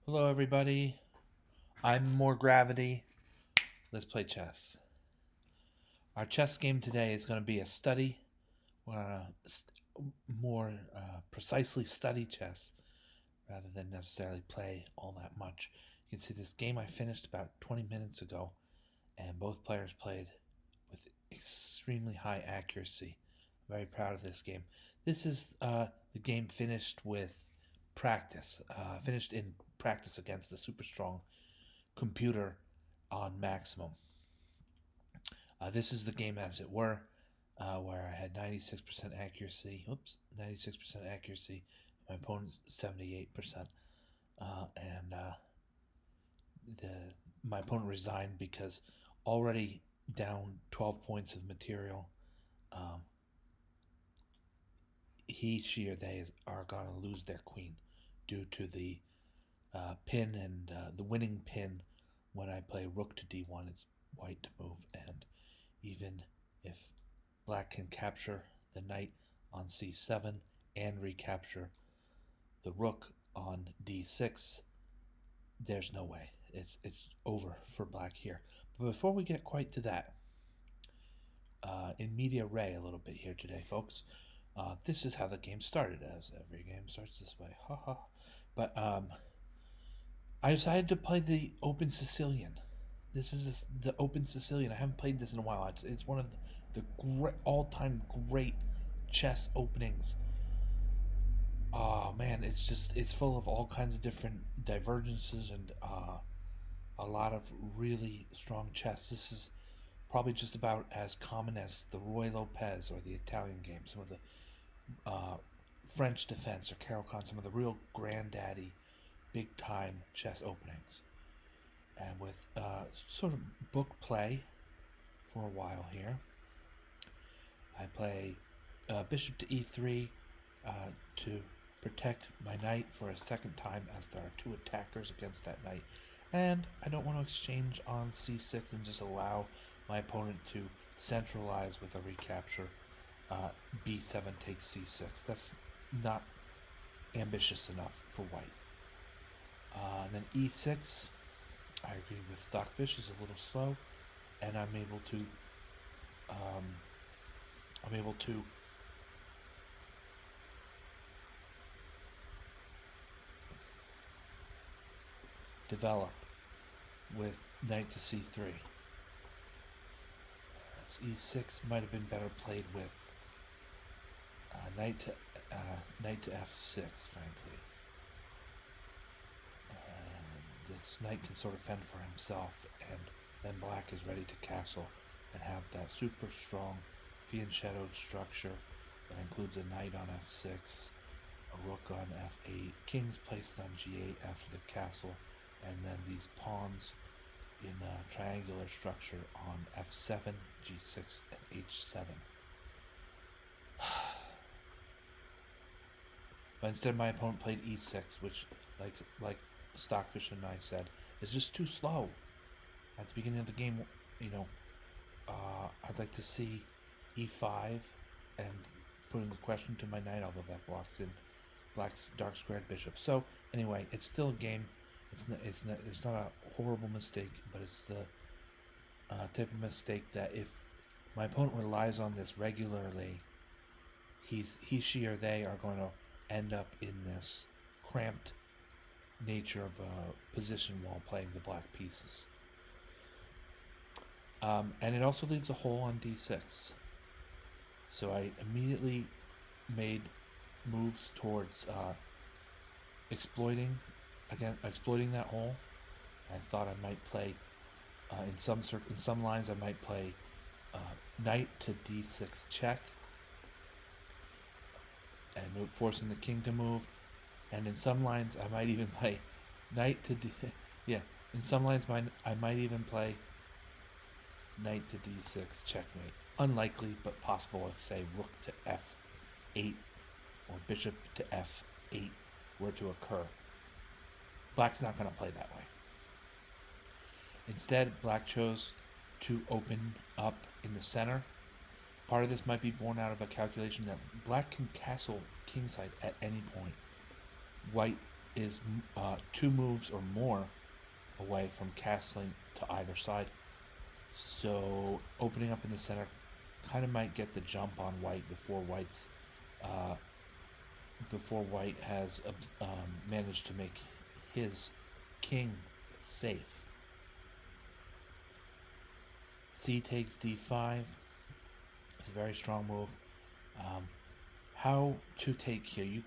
Hello, everybody. I'm MoreGravity. Let's play chess. Our chess game today is going to be a study. We're going to more precisely study chess rather than necessarily play all that much. You can see this game I finished about 20 minutes ago, and both players played with extremely high accuracy. I'm very proud of this game. This is the game finished with practice, finished in practice against the super strong computer on maximum. This is the game as it were, where I had 96% accuracy. 96% accuracy. My opponent's 78%, and my opponent resigned because already down 12 points of material. She or they are going to lose their queen due to the pin and the winning pin. When I play rook to d1, it's white to move, and even if black can capture the knight on c7 and recapture the rook on d6, there's no way. It's over for black here. But before we get quite to that, in media res a little bit here today, folks. This is how the game started, as every game starts this way. Haha. But I decided to play the Open Sicilian. This is the Open Sicilian. I haven't played this in a while. It's one of the all-time great chess openings. Oh man, it's full of all kinds of different divergences and a lot of really strong chess. This is probably just about as common as the Roy Lopez or the Italian game. Some of the French defense or Carol-Con, some of the real granddaddy, big-time chess openings. And with sort of book play for a while here, I play bishop to e3 to protect my knight for a second time, as there are two attackers against that knight. And I don't want to exchange on c6 and just allow my opponent to centralize with a recapture. b7 takes c6. That's not ambitious enough for white. And then e6, I agree with Stockfish, is a little slow, and I'm able to develop with knight to c3. E6 might have been better played with knight to f6, frankly. This knight can sort of fend for himself, and then black is ready to castle and have that super strong fianchettoed structure that includes a knight on f6, a rook on f8, kings placed on g8 after the castle, and then these pawns in a triangular structure on f7, g6, and h7. But instead my opponent played e6, which, like Stockfish and I said, is just too slow. At the beginning of the game, I'd like to see e5 and putting the question to my knight, although that blocks in black's dark squared bishop. So anyway, it's still a game. It's not a horrible mistake, but it's the type of mistake that if my opponent relies on this regularly, he, she, or they are going to end up in this cramped nature of a position while playing the black pieces. And it also leaves a hole on d6. So I immediately made moves towards exploiting that hole. I thought I might play in some lines I might play knight to d6 check, and forcing the king to move. And in some lines I might even play knight to in some lines I might even play knight to d6 checkmate. Unlikely, but possible if, say, rook to f8 or bishop to f8 were to occur. Black's not going to play that way. Instead, black chose to open up in the center. Part of this might be born out of a calculation that black can castle kingside at any point. White is 2 moves or more away from castling to either side. So opening up in the center kind of might get the jump on white before white has managed to make his king safe. C takes d5. It's a very strong move. How to take here?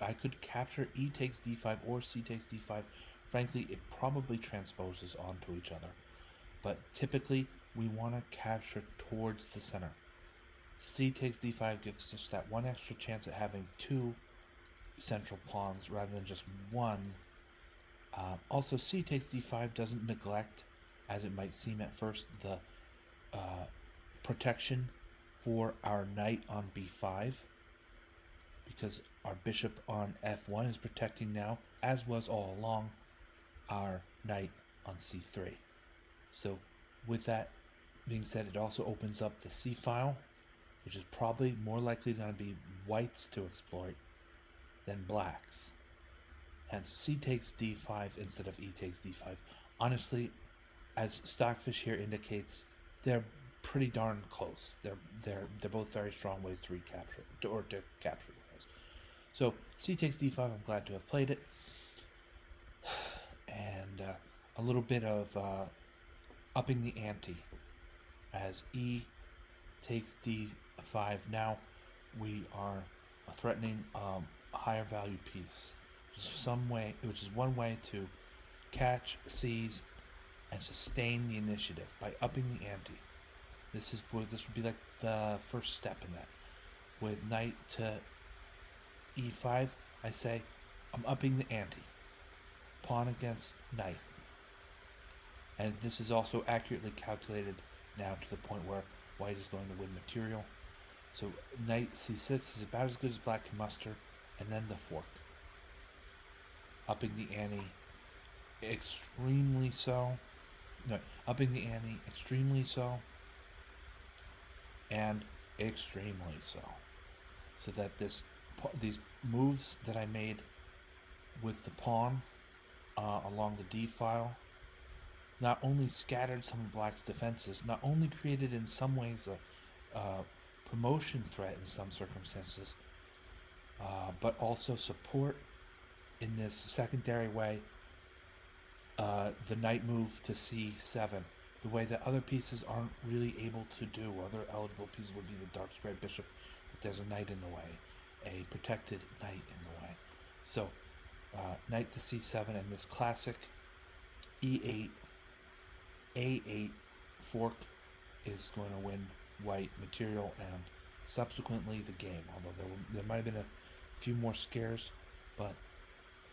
I could capture E takes d5 or C takes d5. Frankly, it probably transposes onto each other, but typically we want to capture towards the center. C takes d5 gives us that one extra chance at having 2 central pawns rather than just one. Also, C takes d5 doesn't neglect, as it might seem at first, the protection for our knight on b5, because our bishop on f1 is protecting now, as was all along, our knight on c3. So with that being said, it also opens up the c file, which is probably more likely going to be white's to exploit than black's. Hence c takes d5 instead of e takes d5. Honestly, as Stockfish here indicates, they're pretty darn close. They're both very strong ways to recapture or to capture those. So c takes d5. I'm glad to have played it, and a little bit of upping the ante as e takes d5. Now we are threatening a higher value piece, which is one way to catch, seize, and sustain the initiative by upping the ante. This would be like the first step in that. With knight to e5, I say I'm upping the ante. Pawn against knight. And this is also accurately calculated now to the point where white is going to win material. So knight c6 is about as good as black can muster, and then the fork. Upping the ante extremely so. No, upping the ante extremely so, and extremely so. So that these moves that I made with the pawn along the d file not only scattered some of black's defenses, not only created in some ways a promotion threat in some circumstances, but also support in this secondary way the knight move to c7, the way that other pieces aren't really able to do. Other eligible pieces would be the dark squared bishop, but there's a knight in the way, a protected knight in the way. So knight to c7, and this classic e8, a8 fork is going to win white material and subsequently the game, although there might have been a few more scares, but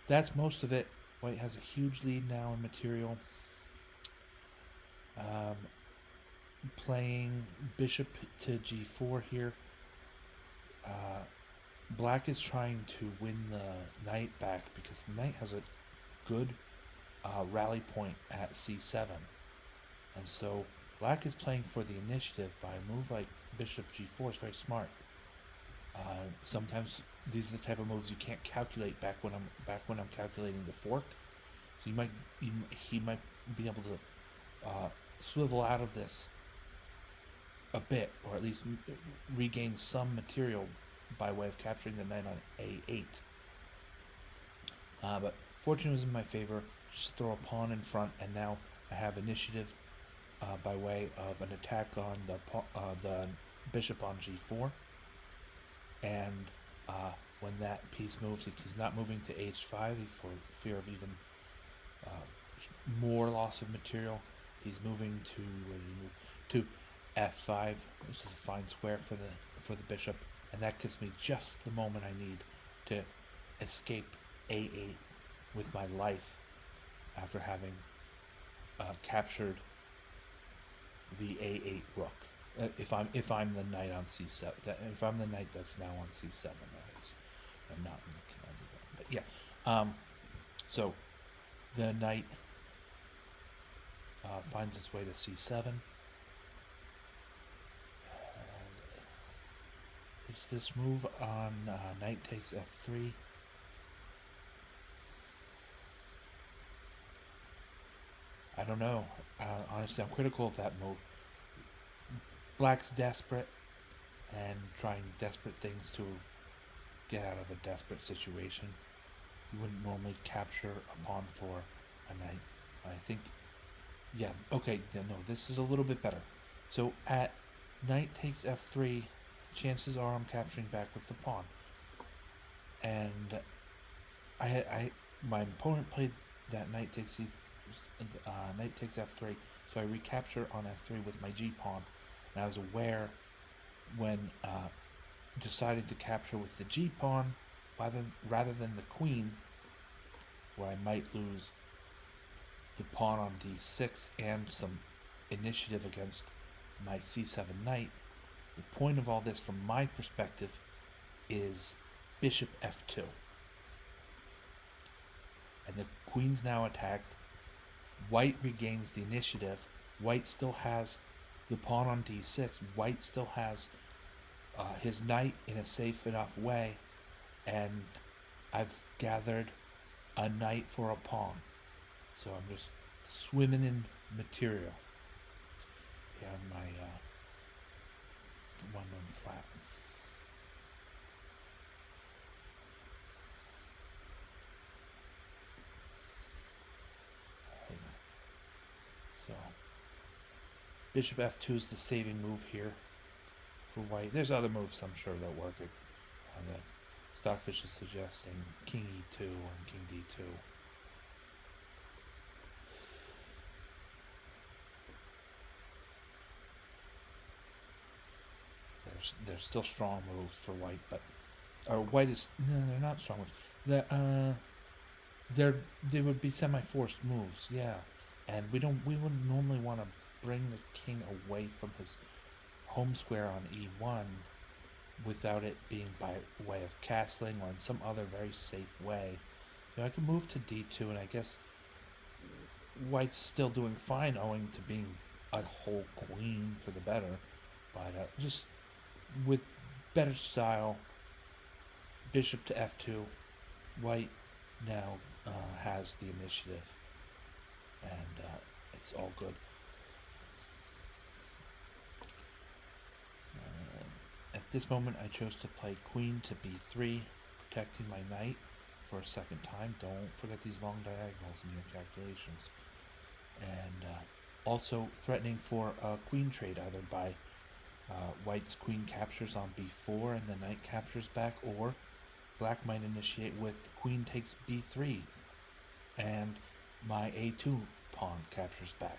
that's most of it. White has a huge lead now in material. Playing bishop to g4 here. Black is trying to win the knight back because the knight has a good rally point at c7. And so black is playing for the initiative by a move like bishop g4 is very smart. Sometimes these are the type of moves you can't calculate back when I'm calculating the fork. So he might be able to swivel out of this a bit, or at least regain some material by way of capturing the knight on a8. But fortune was in my favor. Just throw a pawn in front, and now I have initiative by way of an attack on the bishop on g4. And when that piece moves, he's not moving to h5 for fear of even more loss of material. He's moving to f5, which is a fine square for the bishop, and that gives me just the moment I need to escape a8 with my life after having captured the a8 rook. If I'm the knight on c7, if I'm the knight that's now on c7, that is. I'm not in the commander one, but yeah. So the knight finds its way to c7. And it's this move on knight takes f3. I don't know. Honestly, I'm critical of that move. Black's desperate and trying desperate things to get out of a desperate situation. You wouldn't normally capture a pawn for a knight. I think, yeah, okay, no, this is a little bit better. So at knight takes f3, chances are I'm capturing back with the pawn. And my opponent played that knight takes knight takes f3, so I recapture on f3 with my g pawn. And I was aware when deciding to capture with the g pawn rather than the queen, where I might lose the pawn on d6 and some initiative against my c7 knight. The point of all this, from my perspective, is bishop f2. And the queen's now attacked. White regains the initiative. White still has the pawn on d6. White still has his knight in a safe enough way, and I've gathered a knight for a pawn. So I'm just swimming in material. Yeah, my 1-1 flat. So bishop f2 is the saving move here for white. There's other moves I'm sure that work. The Stockfish is suggesting king e2 and king d2. There's still strong moves for white, but white is no, they're not strong moves. They would be semi-forced moves, yeah. And we wouldn't normally want to bring the king away from his home square on e1 without it being by way of castling or in some other very safe way. I could move to d2, and I guess white's still doing fine owing to being a whole queen for the better, but just with better style, bishop to f2, white now has the initiative, and it's all good. At this moment, I chose to play queen to b3, protecting my knight for a second time. Don't forget these long diagonals in your calculations. And also threatening for a queen trade, either by white's queen captures on b4 and the knight captures back, or black might initiate with queen takes b3 and my a2 pawn captures back.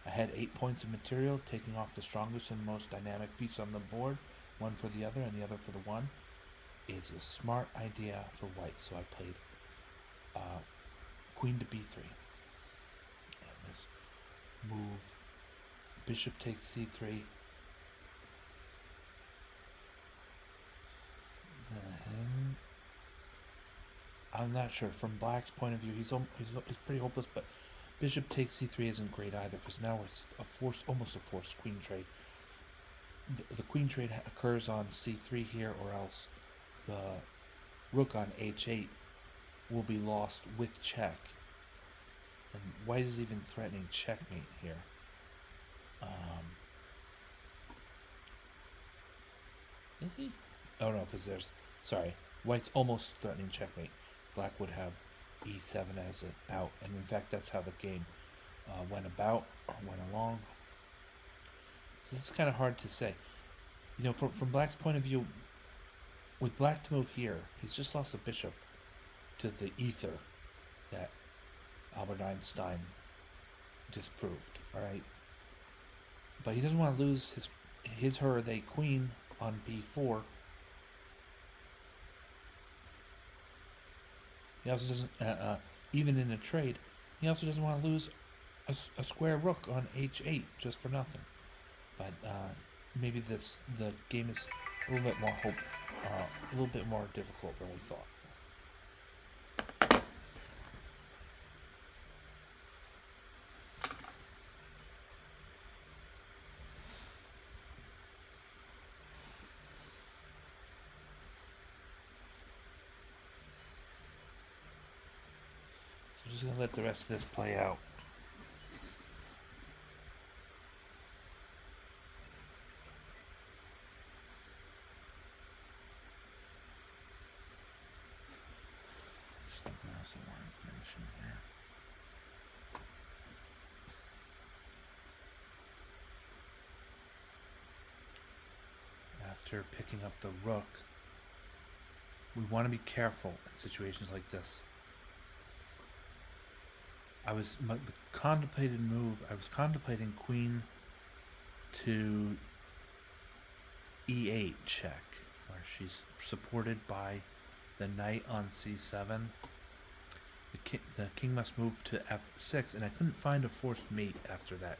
I had 8 points of material, taking off the strongest and most dynamic piece on the board, one for the other and the other for the one, is a smart idea for white. So I played queen to b3. And this move, bishop takes c3. I'm not sure. From black's point of view, he's pretty hopeless, but bishop takes c3 isn't great either, because now it's almost a forced queen trade. The queen trade occurs on c3 here, or else the rook on h8 will be lost with check. And white is even threatening checkmate here. Is he? Oh no, because white's almost threatening checkmate. Black would have e7 as an out, and in fact that's how the game went along. So this is kind of hard to say. From black's point of view, with black to move here, he's just lost a bishop to the ether that Albert Einstein disproved. All right, but he doesn't want to lose her or they queen on b4. He also doesn't, even in a trade, he also doesn't want to lose a square rook on h8 just for nothing. But maybe the game is a little bit more difficult than we thought. So I'm just gonna let the rest of this play out. after picking up the rook, we want to be careful in situations like this. The contemplated move, I was contemplating queen to e8 check, where she's supported by the knight on c7. The king must move to f6, and I couldn't find a forced mate after that.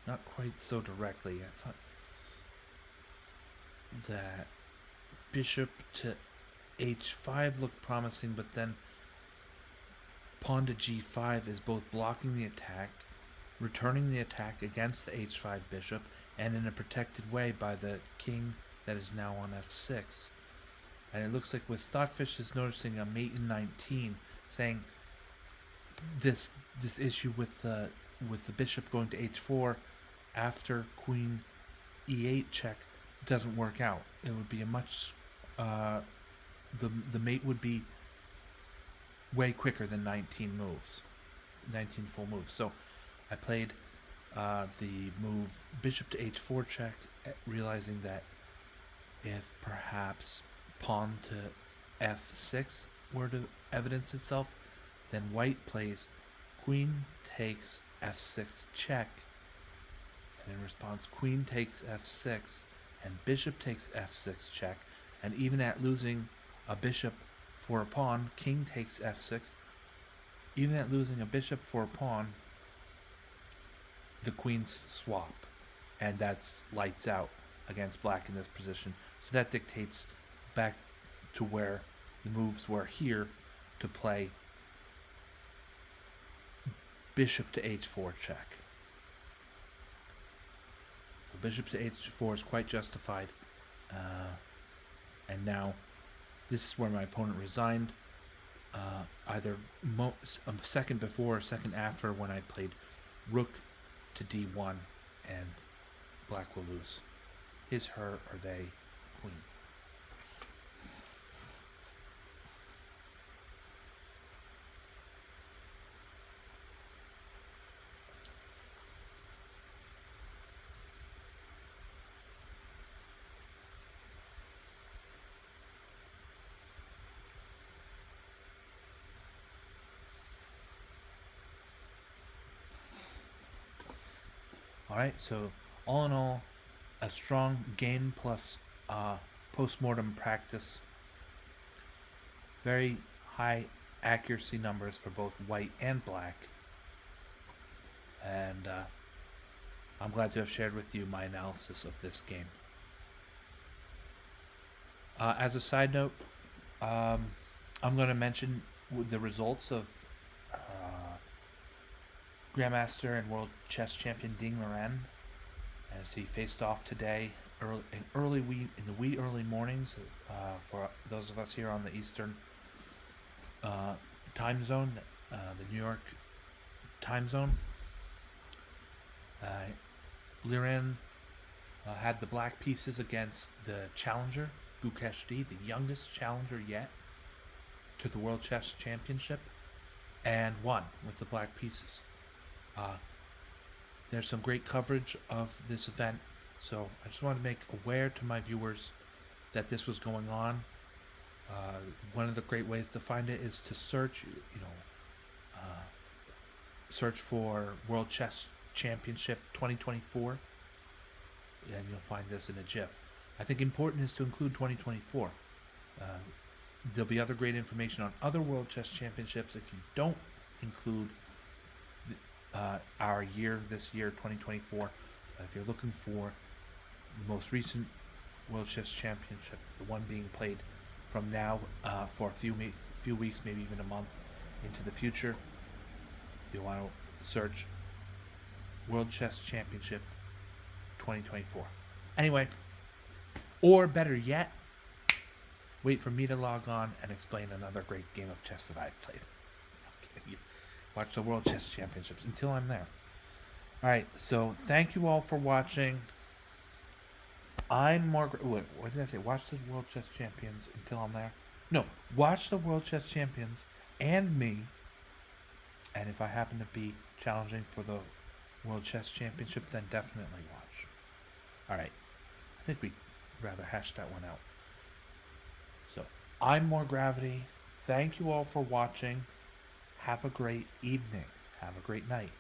Not quite so directly. I thought that bishop to h5 looked promising, but then pawn to g5 is both blocking the attack, returning the attack against the h5 bishop, and in a protected way by the king that is now on f6. And it looks like with Stockfish is noticing a mate in 19, saying this issue with the bishop going to h4 after queen e8 check doesn't work out. It would be a much the mate would be way quicker than 19 full moves. So I played the move bishop to h4 check, realizing that if perhaps pawn to f6 were to evidence itself, then white plays queen takes f6 check, and in response queen takes f6 and bishop takes f6 check, and even at losing a bishop for a pawn, king takes f6, even at losing a bishop for a pawn, the queens swap, and that's lights out against black in this position. So that dictates back to where the moves were here to play bishop to h4 check. So bishop to h4 is quite justified, and now this is where my opponent resigned, either a second before or a second after, when I played rook to d1, and black will lose his, her, or they queen. Alright, so all in all, a strong game plus post-mortem practice. Very high accuracy numbers for both white and black. And I'm glad to have shared with you my analysis of this game. As a side note, I'm going to mention the results of Grandmaster and World Chess Champion Ding Liren, as he faced off today in the wee early mornings for those of us here on the Eastern time zone, the New York time zone. Liren had the black pieces against the challenger Qxd, the youngest challenger yet to the World Chess Championship, and won with the black pieces. There's some great coverage of this event, so I just want to make aware to my viewers that this was going on. One of the great ways to find it is to search, search for World Chess Championship 2024, and you'll find this in a GIF. I think important is to include 2024. There'll be other great information on other World Chess Championships if you don't include our year, this year, 2024. If you're looking for the most recent World Chess Championship, the one being played from now for a few weeks, maybe even a month into the future, you'll want to search World Chess Championship 2024. Anyway, or better yet, wait for me to log on and explain another great game of chess that I've played. Okay. Watch the World Chess Championships until I'm there. Alright, so thank you all for watching. I'm more... Wait, what did I say? Watch the World Chess Champions until I'm there? No, watch the World Chess Champions and me. And if I happen to be challenging for the World Chess Championship, then definitely watch. Alright, I think we rather hash that one out. So I'm MoreGravity. Thank you all for watching. Have a great evening. Have a great night.